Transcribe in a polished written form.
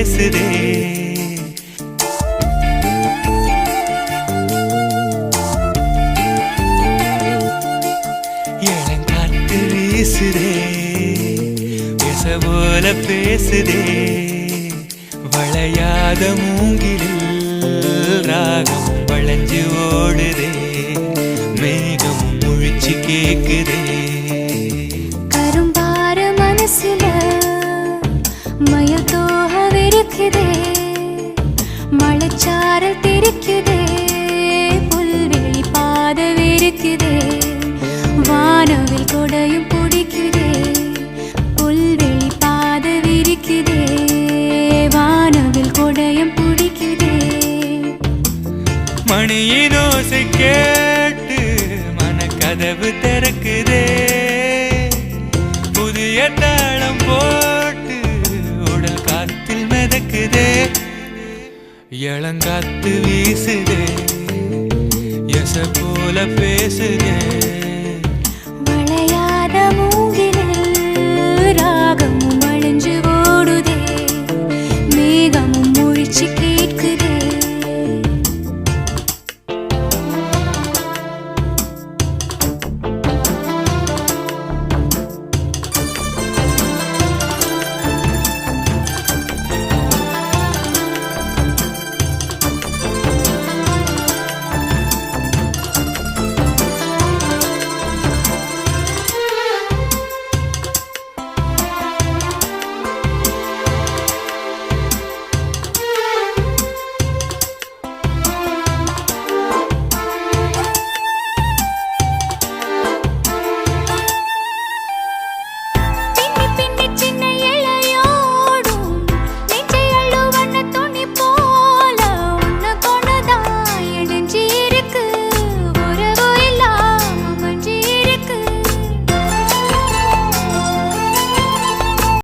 பேசுதே இளங்காத்து வீசுதே பேச போல பேசுதே வளையாத மூங்கிலில் ராகம் வளைஞ்சு ஓடுதே மேகம் முழிச்சு கேக்குதே கரும்பார மனசுல மயில் தோகவிருக்குதே மழைச்சாரல் தெரிக்குதே புல்வெளி பாதவிருக்குதே வானவில் கொடையும் பிடிக்குதே புல்வெளி பாதவிருக்குதே வானவில் கொடையும் பிடிக்குதே மணியின் ஓசை கேட்டு மனக்கதவு திறக்குதே புதிய தாளம் போட்டு உடல் காத்தில் மிதக்குதே இளங்காத்து வீசுதே எச போல பேசுதே